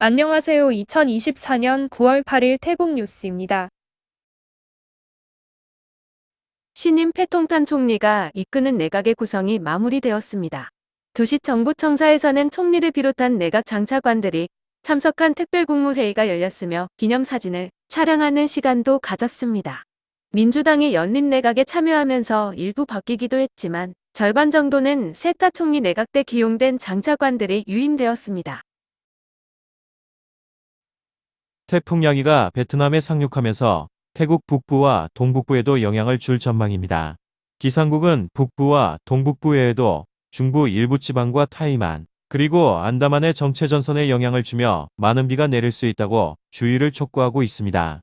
안녕하세요. 2024년 9월 8일 태국 뉴스입니다. 신임 패통탄 총리가 이끄는 내각의 구성이 마무리되었습니다. 도시정부청사에서는 총리를 비롯한 내각 장차관들이 참석한 특별국무회의가 열렸으며 기념사진을 촬영하는 시간도 가졌습니다. 민주당이 연립 내각에 참여하면서 일부 바뀌기도 했지만 절반 정도는 세타 총리 내각 때 기용된 장차관들이 유임되었습니다. 태풍 야기가 베트남에 상륙하면서 태국 북부와 동북부에도 영향을 줄 전망입니다. 기상국은 북부와 동북부 외에도 중부 일부 지방과 타이만, 그리고 안다만의 정체전선에 영향을 주며 많은 비가 내릴 수 있다고 주의를 촉구하고 있습니다.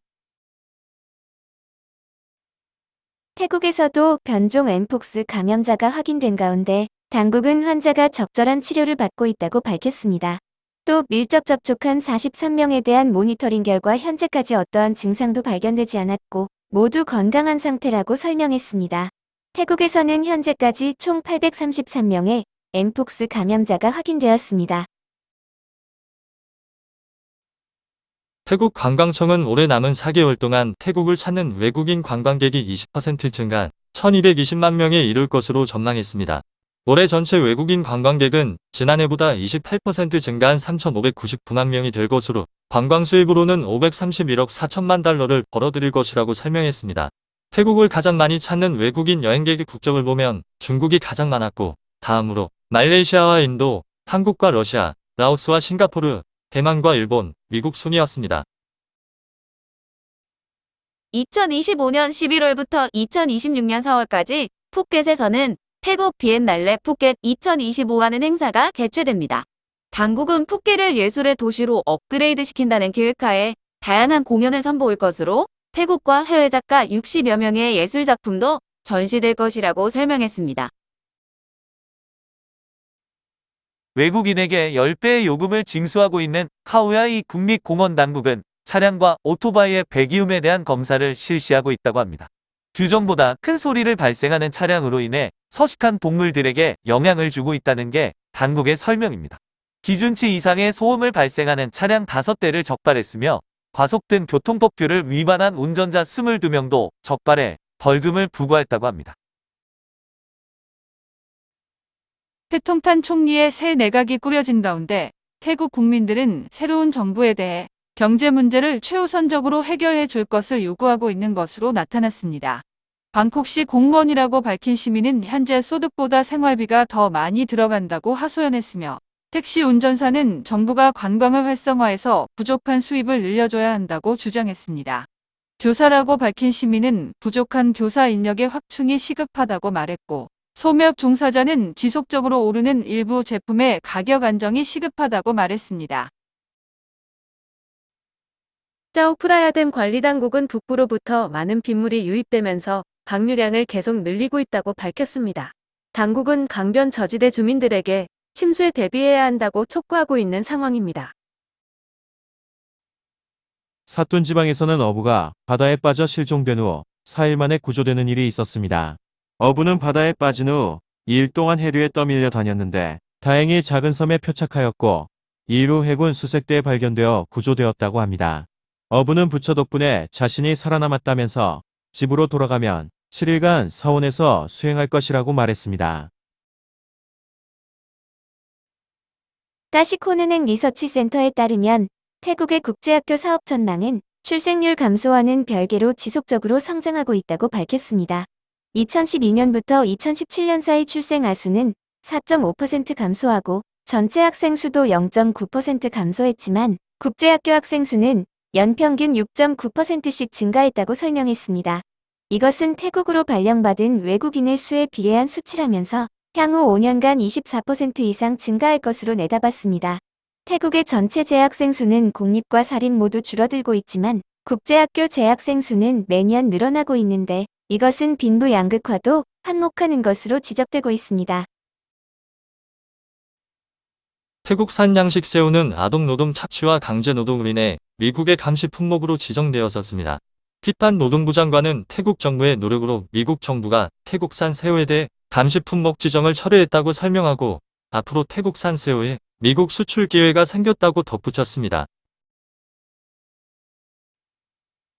태국에서도 변종 엠폭스 감염자가 확인된 가운데 당국은 환자가 적절한 치료를 받고 있다고 밝혔습니다. 또 밀접 접촉한 43명에 대한 모니터링 결과 현재까지 어떠한 증상도 발견되지 않았고 모두 건강한 상태라고 설명했습니다. 태국에서는 현재까지 총 833명의 엠폭스 감염자가 확인되었습니다. 태국 관광청은 올해 남은 4개월 동안 태국을 찾는 외국인 관광객이 20% 증가, 1220만 명에 이를 것으로 전망했습니다. 올해 전체 외국인 관광객은 지난해보다 28% 증가한 3,599만 명이 될 것으로 관광 수입으로는 531억 4천만 달러를 벌어들일 것이라고 설명했습니다. 태국을 가장 많이 찾는 외국인 여행객의 국적을 보면 중국이 가장 많았고 다음으로 말레이시아와 인도, 한국과 러시아, 라오스와 싱가포르, 대만과 일본, 미국 순이었습니다. 2025년 11월부터 2026년 4월까지 푸켓에서는 태국 비엔날레 푸켓 2025라는 행사가 개최됩니다. 당국은 푸켓을 예술의 도시로 업그레이드 시킨다는 계획하에 다양한 공연을 선보일 것으로 태국과 해외 작가 60여 명의 예술작품도 전시될 것이라고 설명했습니다. 외국인에게 10배의 요금을 징수하고 있는 카오야이 국립공원당국은 차량과 오토바이의 배기음에 대한 검사를 실시하고 있다고 합니다. 규정보다 큰 소리를 발생하는 차량으로 인해 서식한 동물들에게 영향을 주고 있다는 게 당국의 설명입니다. 기준치 이상의 소음을 발생하는 차량 5대를 적발했으며 과속 등 교통법규를 위반한 운전자 22명도 적발해 벌금을 부과했다고 합니다. 패통탄 총리의 새 내각이 꾸려진 가운데 태국 국민들은 새로운 정부에 대해 경제 문제를 최우선적으로 해결해 줄 것을 요구하고 있는 것으로 나타났습니다. 방콕시 공무원이라고 밝힌 시민은 현재 소득보다 생활비가 더 많이 들어간다고 하소연했으며 택시 운전사는 정부가 관광을 활성화해서 부족한 수입을 늘려줘야 한다고 주장했습니다. 교사라고 밝힌 시민은 부족한 교사 인력의 확충이 시급하다고 말했고 소매업 종사자는 지속적으로 오르는 일부 제품의 가격 안정이 시급하다고 말했습니다. 짜오프라야댐 관리당국은 북부로부터 많은 빗물이 유입되면서 방류량을 계속 늘리고 있다고 밝혔습니다. 당국은 강변 저지대 주민들에게 침수에 대비해야 한다고 촉구하고 있는 상황입니다. 사툰 지방에서는 어부가 바다에 빠져 실종된 후 4일 만에 구조되는 일이 있었습니다. 어부는 바다에 빠진 후 2일 동안 해류에 떠밀려 다녔는데 다행히 작은 섬에 표착하였고 이후 해군 수색대에 발견되어 구조되었다고 합니다. 어부는 부처 덕분에 자신이 살아남았다면서 집으로 돌아가면 7일간 사원에서 수행할 것이라고 말했습니다. 까시콘은행 리서치 센터에 따르면 태국의 국제학교 사업 전망은 출생률 감소와는 별개로 지속적으로 성장하고 있다고 밝혔습니다. 2012년부터 2017년 사이 출생 아수는 4.5% 감소하고 전체 학생 수도 0.9% 감소했지만 국제학교 학생 수는 연평균 6.9%씩 증가했다고 설명했습니다. 이것은 태국으로 발령받은 외국인의 수에 비례한 수치라면서 향후 5년간 24% 이상 증가할 것으로 내다봤습니다. 태국의 전체 재학생 수는 공립과 사립 모두 줄어들고 있지만 국제학교 재학생 수는 매년 늘어나고 있는데 이것은 빈부 양극화도 한몫하는 것으로 지적되고 있습니다. 태국산 양식 새우는 아동노동 착취와 강제노동으로 인해 미국의 감시 품목으로 지정되었었습니다. 피판 노동부 장관은 태국 정부의 노력으로 미국 정부가 태국산 새우에 대해 감시 품목 지정을 철회했다고 설명하고 앞으로 태국산 새우의 미국 수출 기회가 생겼다고 덧붙였습니다.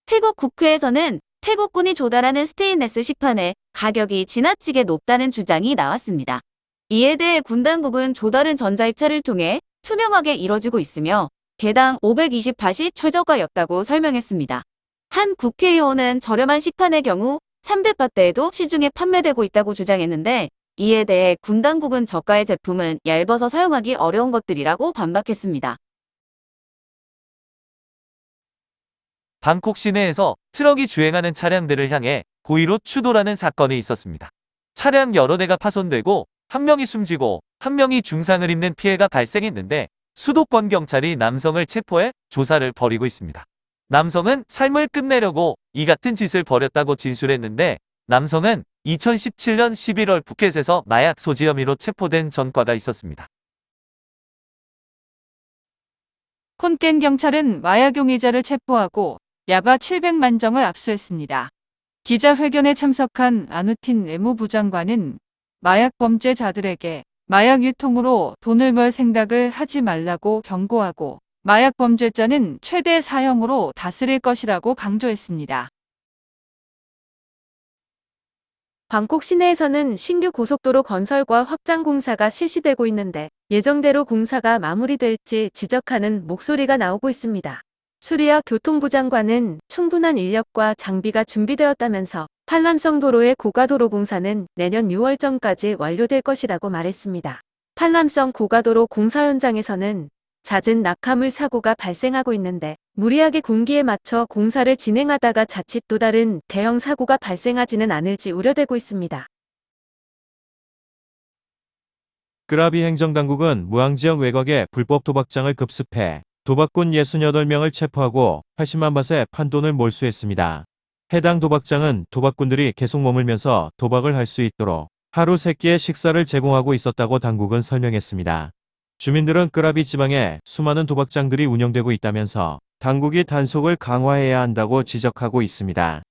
태국 국회에서는 태국군이 조달하는 스테인레스 식판의 가격이 지나치게 높다는 주장이 나왔습니다. 이에 대해 군 당국은 조달은 전자입찰을 통해 투명하게 이뤄지고 있으며 개당 520밭이 최저가였다고 설명했습니다. 한 국회의원은 저렴한 식판의 경우 300밭대에도 시중에 판매되고 있다고 주장했는데, 이에 대해 군 당국은 저가의 제품은 얇아서 사용하기 어려운 것들이라고 반박했습니다. 방콕 시내에서 트럭이 주행하는 차량들을 향해 고의로 추돌하는 사건이 있었습니다. 차량 여러 대가 파손되고 한 명이 숨지고 한 명이 중상을 입는 피해가 발생했는데, 수도권 경찰이 남성을 체포해 조사를 벌이고 있습니다. 남성은 삶을 끝내려고 이 같은 짓을 벌였다고 진술했는데, 남성은 2017년 11월 푸켓에서 마약 소지 혐의로 체포된 전과가 있었습니다. 콘깬 경찰은 마약 용의자를 체포하고 야바 700만 정을 압수했습니다. 기자회견에 참석한 아누틴 외무부 장관은 마약 범죄자들에게 마약 유통으로 돈을 벌 생각을 하지 말라고 경고하고, 마약 범죄자는 최대 사형으로 다스릴 것이라고 강조했습니다. 방콕 시내에서는 신규 고속도로 건설과 확장 공사가 실시되고 있는데 예정대로 공사가 마무리될지 지적하는 목소리가 나오고 있습니다. 수리아 교통부 장관은 충분한 인력과 장비가 준비되었다면서 판람성 도로의 고가도로 공사는 내년 6월 전까지 완료될 것이라고 말했습니다. 판람성 고가도로 공사 현장에서는 잦은 낙하물 사고가 발생하고 있는데, 무리하게 공기에 맞춰 공사를 진행하다가 자칫 또 다른 대형 사고가 발생하지는 않을지 우려되고 있습니다. 끄라비 행정당국은 무항지역 외곽에 불법 도박장을 급습해 도박꾼 68명을 체포하고 80만 밭의 판돈을 몰수했습니다. 해당 도박장은 도박꾼들이 계속 머물면서 도박을 할 수 있도록 하루 3끼의 식사를 제공하고 있었다고 당국은 설명했습니다. 주민들은 끄라비 지방에 수많은 도박장들이 운영되고 있다면서 당국이 단속을 강화해야 한다고 지적하고 있습니다.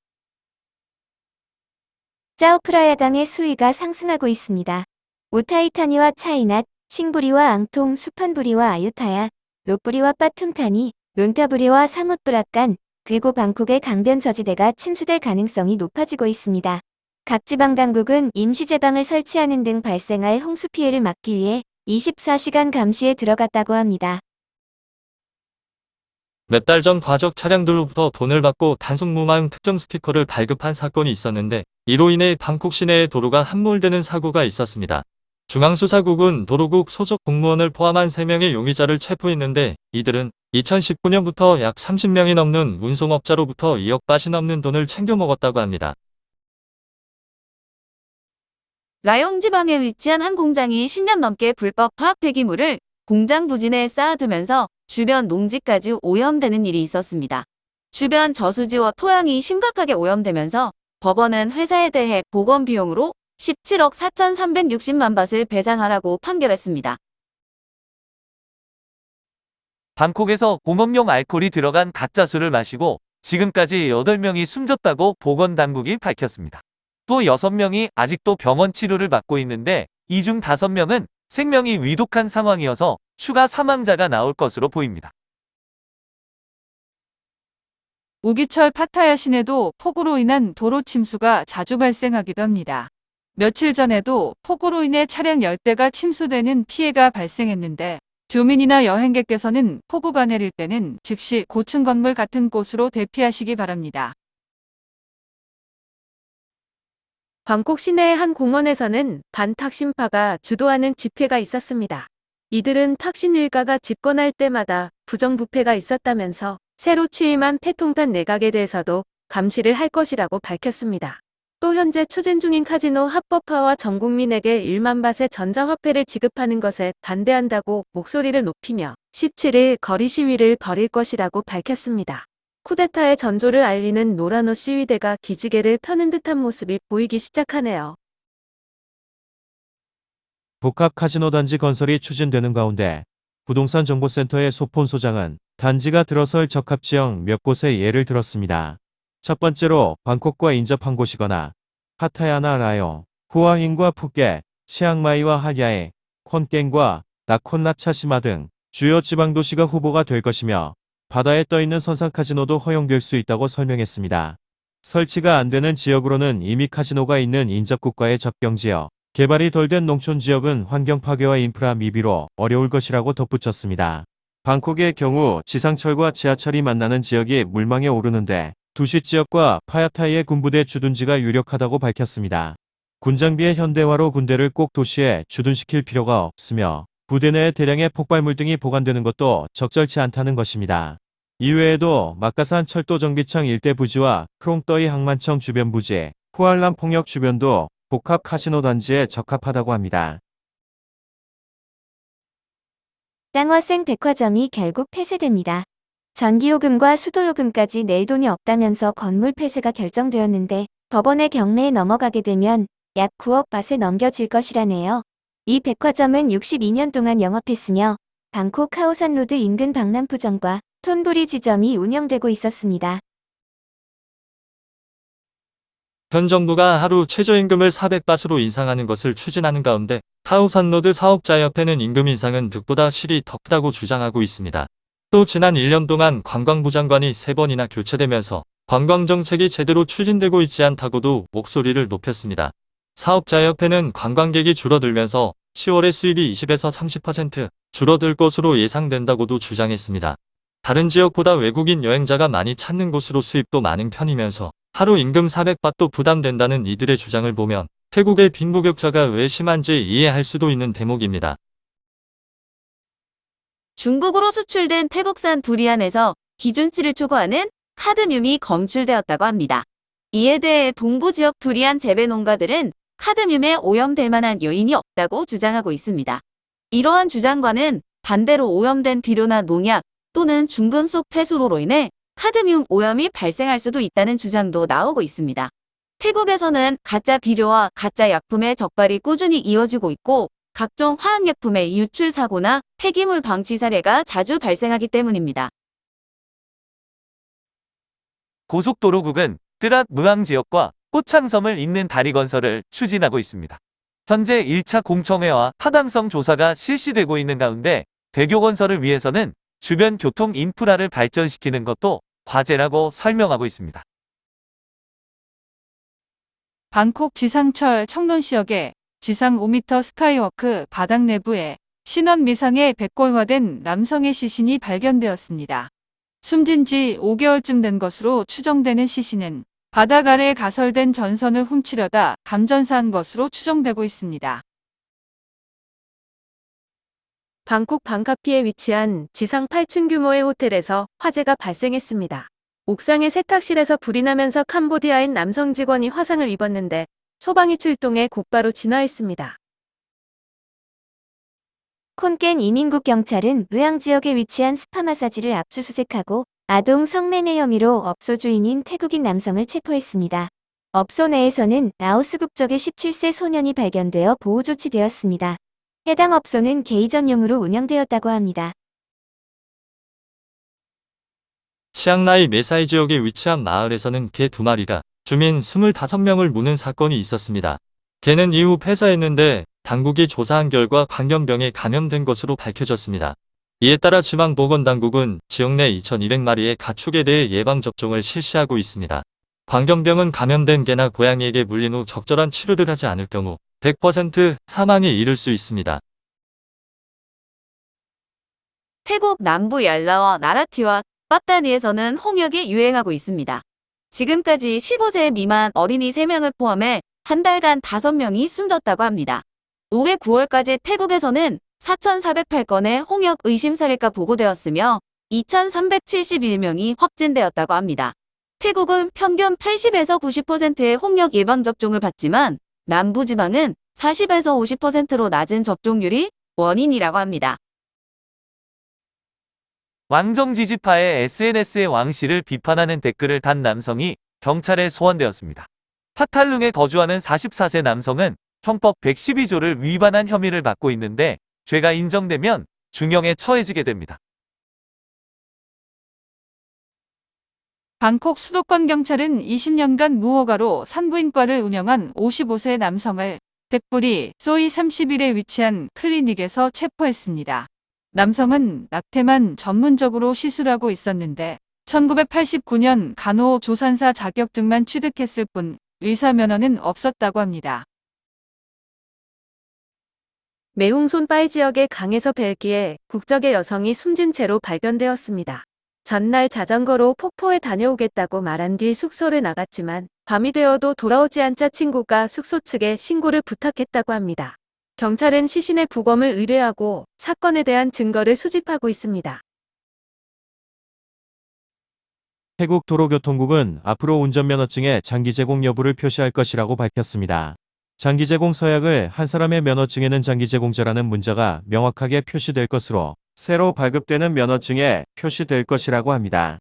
짜오프라야당의 수위가 상승하고 있습니다. 우타이타니와 차이낫, 싱부리와 앙통, 수판부리와 아유타야, 롯부리와 빠툼타니, 논타부리와 사뭇브라깐, 그리고 방콕의 강변 저지대가 침수될 가능성이 높아지고 있습니다. 각 지방 당국은 임시 제방을 설치하는 등 발생할 홍수 피해를 막기 위해 24시간 감시에 들어갔다고 합니다. 몇 달 전 과적 차량들로부터 돈을 받고 단속 무마용 특정 스티커를 발급한 사건이 있었는데, 이로 인해 방콕 시내의 도로가 함몰되는 사고가 있었습니다. 중앙수사국은 도로국 소속 공무원을 포함한 3명의 용의자를 체포했는데, 이들은 2019년부터 약 30명이 넘는 운송업자로부터 2억 밭이 넘는 돈을 챙겨 먹었다고 합니다. 라용 지방에 위치한 한 공장이 10년 넘게 불법 화학 폐기물을 공장 부지 내에 쌓아두면서 주변 농지까지 오염되는 일이 있었습니다. 주변 저수지와 토양이 심각하게 오염되면서 법원은 회사에 대해 복원 비용으로 17억 4,360만 밭을 배상하라고 판결했습니다. 방콕에서 공업용 알코올이 들어간 가짜술을 마시고 지금까지 8명이 숨졌다고 보건당국이 밝혔습니다. 또 6명이 아직도 병원 치료를 받고 있는데, 이 중 5명은 생명이 위독한 상황이어서 추가 사망자가 나올 것으로 보입니다. 우기철 파타야 시내도 폭우로 인한 도로 침수가 자주 발생하기도 합니다. 며칠 전에도 폭우로 인해 차량 10대가 침수되는 피해가 발생했는데, 교민이나 여행객께서는 폭우가 내릴 때는 즉시 고층 건물 같은 곳으로 대피하시기 바랍니다. 방콕 시내의 한 공원에서는 반탁신파가 주도하는 집회가 있었습니다. 이들은 탁신 일가가 집권할 때마다 부정부패가 있었다면서 새로 취임한 패통탄 내각에 대해서도 감시를 할 것이라고 밝혔습니다. 또 현재 추진 중인 카지노 합법화와 전 국민에게 1만 밭의 전자화폐를 지급하는 것에 반대한다고 목소리를 높이며 17일 거리 시위를 벌일 것이라고 밝혔습니다. 쿠데타의 전조를 알리는 노란 옷 시위대가 기지개를 펴는 듯한 모습이 보이기 시작하네요. 복합 카지노 단지 건설이 추진되는 가운데 부동산 정보센터의 소폰 소장은 단지가 들어설 적합지형 몇 곳의 예를 들었습니다. 첫 번째로 방콕과 인접한 곳이거나 파타야나 라용, 후아힌과 푸켓, 치앙마이와 하야에, 콘깽과 나콘 나차시마 등 주요 지방도시가 후보가 될 것이며 바다에 떠있는 선상 카지노도 허용될 수 있다고 설명했습니다. 설치가 안 되는 지역으로는 이미 카지노가 있는 인접국과의 접경지역, 개발이 덜 된 농촌 지역은 환경 파괴와 인프라 미비로 어려울 것이라고 덧붙였습니다. 방콕의 경우 지상철과 지하철이 만나는 지역이 물망에 오르는데 두시 지역과 파야타이의 군부대 주둔지가 유력하다고 밝혔습니다. 군장비의 현대화로 군대를 꼭 도시에 주둔시킬 필요가 없으며 부대 내에 대량의 폭발물 등이 보관되는 것도 적절치 않다는 것입니다. 이외에도 마카산 철도 정비창 일대 부지와 크롱떠이 항만청 주변 부지, 후알람 폭역 주변도 복합 카지노 단지에 적합하다고 합니다. 땅화생 백화점이 결국 폐쇄됩니다. 전기요금과 수도요금까지 낼 돈이 없다면서 건물 폐쇄가 결정되었는데 법원의 경매에 넘어가게 되면 약 9억 밭에 넘겨질 것이라네요. 이 백화점은 62년 동안 영업했으며 방콕 카오산로드 인근 박람푸점과 톤부리 지점이 운영되고 있었습니다. 현 정부가 하루 최저임금을 400바트로 인상하는 것을 추진하는 가운데 카오산로드 사업자협회는 임금 인상은 득보다 실이 더 크다고 주장하고 있습니다. 또 지난 1년 동안 관광부 장관이 3번이나 교체되면서 관광정책이 제대로 추진되고 있지 않다고도 목소리를 높였습니다. 사업자협회는 관광객이 줄어들면서 10월에 수입이 20에서 30% 줄어들 것으로 예상된다고도 주장했습니다. 다른 지역보다 외국인 여행자가 많이 찾는 곳으로 수입도 많은 편이면서 하루 임금 400바트도 부담된다는 이들의 주장을 보면 태국의 빈부격차가 왜 심한지 이해할 수도 있는 대목입니다. 중국으로 수출된 태국산 두리안에서 기준치를 초과하는 카드뮴이 검출되었다고 합니다. 이에 대해 동부 지역 두리안 재배 농가들은 카드뮴에 오염될 만한 요인이 없다고 주장하고 있습니다. 이러한 주장과는 반대로 오염된 비료나 농약 또는 중금속 폐수로로 인해 카드뮴 오염이 발생할 수도 있다는 주장도 나오고 있습니다. 태국에서는 가짜 비료와 가짜 약품의 적발이 꾸준히 이어지고 있고 각종 화학약품의 유출 사고나 폐기물 방치 사례가 자주 발생하기 때문입니다. 고속도로국은 뜨랏 무앙 지역과 꽃창섬을 잇는 다리 건설을 추진하고 있습니다. 현재 1차 공청회와 타당성 조사가 실시되고 있는 가운데 대교 건설을 위해서는 주변 교통 인프라를 발전시키는 것도 과제라고 설명하고 있습니다. 방콕 지상철 청론시역의 지상 5m 스카이워크 바닥 내부에 신원 미상의 백골화된 남성의 시신이 발견되었습니다. 숨진 지 5개월쯤 된 것으로 추정되는 시신은 바닥 아래에 가설된 전선을 훔치려다 감전사한 것으로 추정되고 있습니다. 방콕 방카피에 위치한 지상 8층 규모의 호텔에서 화재가 발생했습니다. 옥상의 세탁실에서 불이 나면서 캄보디아인 남성 직원이 화상을 입었는데 소방이 출동해 곧바로 진화했습니다. 콘깬 이민국 경찰은 무양 지역에 위치한 스파 마사지를 압수수색하고 아동 성매매 혐의로 업소 주인인 태국인 남성을 체포했습니다. 업소 내에서는 라오스 국적의 17세 소년이 발견되어 보호 조치되었습니다. 해당 업소는 게이 전용으로 운영되었다고 합니다. 치앙라이 메사이 지역에 위치한 마을에서는 개 2마리가 주민 25명을 무는 사건이 있었습니다. 개는 이후 폐사했는데 당국이 조사한 결과 광견병에 감염된 것으로 밝혀졌습니다. 이에 따라 지방보건당국은 지역 내 2200마리의 가축에 대해 예방접종을 실시하고 있습니다. 광견병은 감염된 개나 고양이에게 물린 후 적절한 치료를 하지 않을 경우 100% 사망에 이를 수 있습니다. 태국 남부 얄라와 나라티와 빠따니에서는 홍역이 유행하고 있습니다. 지금까지 15세 미만 어린이 3명을 포함해 한 달간 5명이 숨졌다고 합니다. 올해 9월까지 태국에서는 4,408건의 홍역 의심 사례가 보고되었으며 2,371명이 확진되었다고 합니다. 태국은 평균 80에서 90%의 홍역 예방접종을 받지만 남부지방은 40에서 50%로 낮은 접종률이 원인이라고 합니다. 왕정 지지파의 SNS에 왕 씨를 비판하는 댓글을 단 남성이 경찰에 소환되었습니다. 파탈룽에 거주하는 44세 남성은 형법 112조를 위반한 혐의를 받고 있는데 죄가 인정되면 중형에 처해지게 됩니다. 방콕 수도권 경찰은 20년간 무허가로 산부인과를 운영한 55세 남성을 백불이 소이 31에 위치한 클리닉에서 체포했습니다. 남성은 낙태만 전문적으로 시술하고 있었는데 1989년 간호조산사 자격증만 취득했을 뿐 의사 면허는 없었다고 합니다. 매웅손바이 지역의 강에서 벨기에 국적의 여성이 숨진 채로 발견되었습니다. 전날 자전거로 폭포에 다녀오겠다고 말한 뒤 숙소를 나갔지만 밤이 되어도 돌아오지 않자 친구가 숙소 측에 신고를 부탁했다고 합니다. 경찰은 시신의 부검을 의뢰하고 사건에 대한 증거를 수집하고 있습니다. 태국 도로교통국은 앞으로 운전면허증에 장기 제공 여부를 표시할 것이라고 밝혔습니다. 장기 제공 서약을 한 사람의 면허증에는 장기 제공자라는 문자가 명확하게 표시될 것으로 새로 발급되는 면허증에 표시될 것이라고 합니다.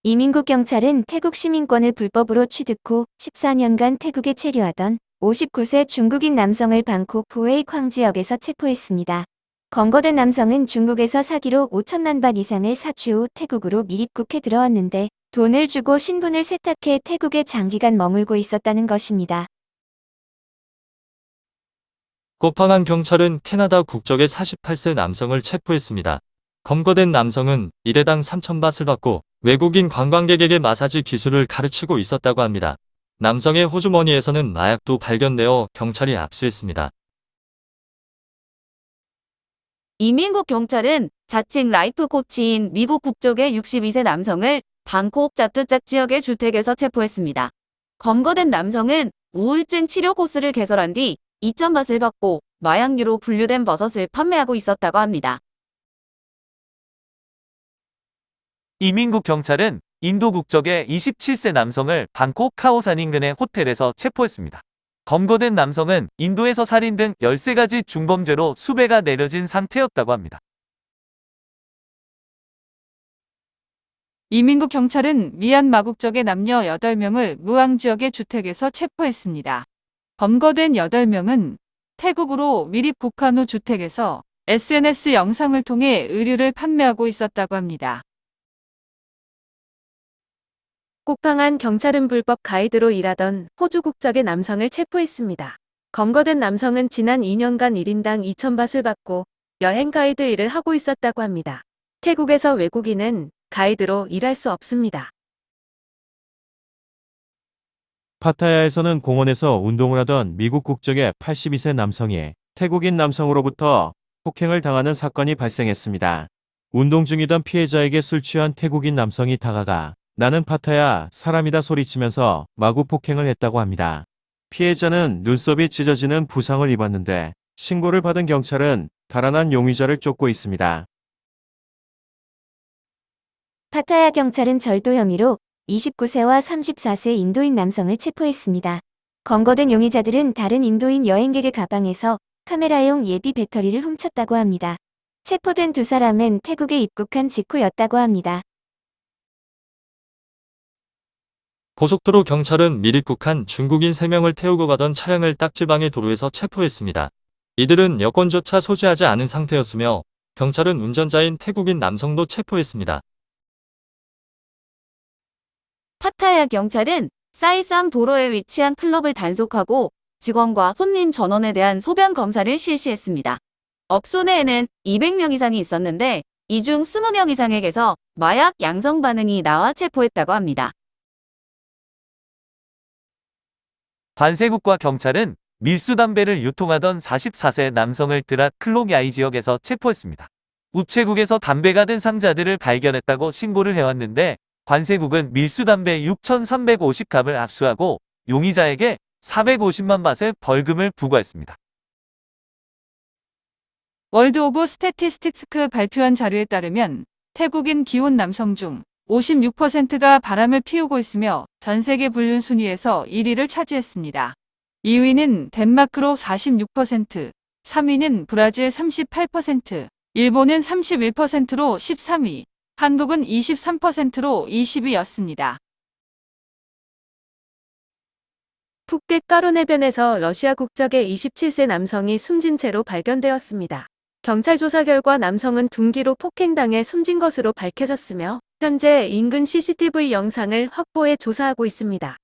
이민국 경찰은 태국 시민권을 불법으로 취득 후 14년간 태국에 체류하던 59세 중국인 남성을 방콕 후웨이 쾅 지역에서 체포했습니다. 검거된 남성은 중국에서 사기로 5천만 바 이상을 사취 후 태국으로 밀입국해 들어왔는데 돈을 주고 신분을 세탁해 태국에 장기간 머물고 있었다는 것입니다. 코팡안 경찰은 캐나다 국적의 48세 남성을 체포했습니다. 검거된 남성은 일회당 3,000밧을 받고 외국인 관광객에게 마사지 기술을 가르치고 있었다고 합니다. 남성의 호주머니에서는 마약도 발견되어 경찰이 압수했습니다. 이민국 경찰은 자칭 라이프 코치인 미국 국적의 62세 남성을 방콕 짜뚜짝 지역의 주택에서 체포했습니다. 검거된 남성은 우울증 치료 코스를 개설한 뒤 2,000밧을 받고 마약류로 분류된 버섯을 판매하고 있었다고 합니다. 이민국 경찰은 인도 국적의 27세 남성을 방콕 카오산 인근의 호텔에서 체포했습니다. 검거된 남성은 인도에서 살인 등 13가지 중범죄로 수배가 내려진 상태였다고 합니다. 이민국 경찰은 미얀마 국적의 남녀 8명을 무앙 지역의 주택에서 체포했습니다. 검거된 8명은 태국으로 밀입국한 후 주택에서 SNS 영상을 통해 의류를 판매하고 있었다고 합니다. 코팡안 경찰은 불법 가이드로 일하던 호주 국적의 남성을 체포했습니다. 검거된 남성은 지난 2년간 1인당 2,000밧을 받고 여행 가이드 일을 하고 있었다고 합니다. 태국에서 외국인은 가이드로 일할 수 없습니다. 파타야에서는 공원에서 운동을 하던 미국 국적의 82세 남성이 태국인 남성으로부터 폭행을 당하는 사건이 발생했습니다. 운동 중이던 피해자에게 술 취한 태국인 남성이 다가가 나는 파타야 사람이다 소리치면서 마구 폭행을 했다고 합니다. 피해자는 눈썹이 찢어지는 부상을 입었는데 신고를 받은 경찰은 달아난 용의자를 쫓고 있습니다. 파타야 경찰은 절도 혐의로 29세와 34세 인도인 남성을 체포했습니다. 검거된 용의자들은 다른 인도인 여행객의 가방에서 카메라용 예비 배터리를 훔쳤다고 합니다. 체포된 두 사람은 태국에 입국한 직후였다고 합니다. 고속도로 경찰은 밀입국한 중국인 3명을 태우고 가던 차량을 딱지방의 도로에서 체포했습니다. 이들은 여권조차 소지하지 않은 상태였으며 경찰은 운전자인 태국인 남성도 체포했습니다. 파타야 경찰은 사이삼 도로에 위치한 클럽을 단속하고 직원과 손님 전원에 대한 소변 검사를 실시했습니다. 업소 내에는 200명 이상이 있었는데 이 중 20명 이상에게서 마약 양성 반응이 나와 체포했다고 합니다. 관세국과 경찰은 밀수 담배를 유통하던 44세 남성을 드라 클록야이 지역에서 체포했습니다. 우체국에서 담배가 든 상자들을 발견했다고 신고를 해왔는데 관세국은 밀수 담배 6,350갑을 압수하고 용의자에게 450만 바트의 벌금을 부과했습니다. 월드 오브 스태티스틱스 발표한 자료에 따르면 태국인 기혼 남성 중 56%가 바람을 피우고 있으며 전 세계 불륜 순위에서 1위를 차지했습니다. 2위는 덴마크로 46%, 3위는 브라질 38%, 일본은 31%로 13위, 한국은 23%로 20위였습니다. 푸켓 까로네변에서 러시아 국적의 27세 남성이 숨진 채로 발견되었습니다. 경찰 조사 결과 남성은 둔기로 폭행당해 숨진 것으로 밝혀졌으며 현재 인근 CCTV 영상을 확보해 조사하고 있습니다.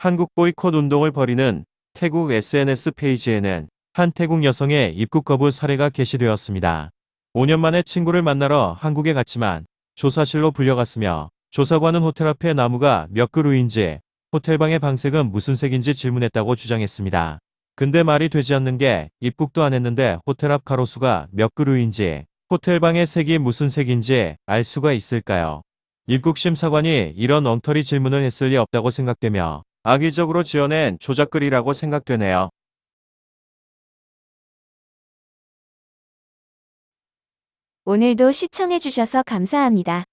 한국 보이콧 운동을 벌이는 태국 SNS 페이지에는 한 태국 여성의 입국 거부 사례가 게시되었습니다. 5년 만에 친구를 만나러 한국에 갔지만 조사실로 불려갔으며 조사관은 호텔 앞에 나무가 몇 그루인지 호텔방의 방색은 무슨 색인지 질문했다고 주장했습니다. 근데 말이 되지 않는 게 입국도 안 했는데 호텔 앞 가로수가 몇 그루인지 호텔방의 색이 무슨 색인지 알 수가 있을까요? 입국심사관이 이런 엉터리 질문을 했을 리 없다고 생각되며 악의적으로 지어낸 조작글이라고 생각되네요. 오늘도 시청해주셔서 감사합니다.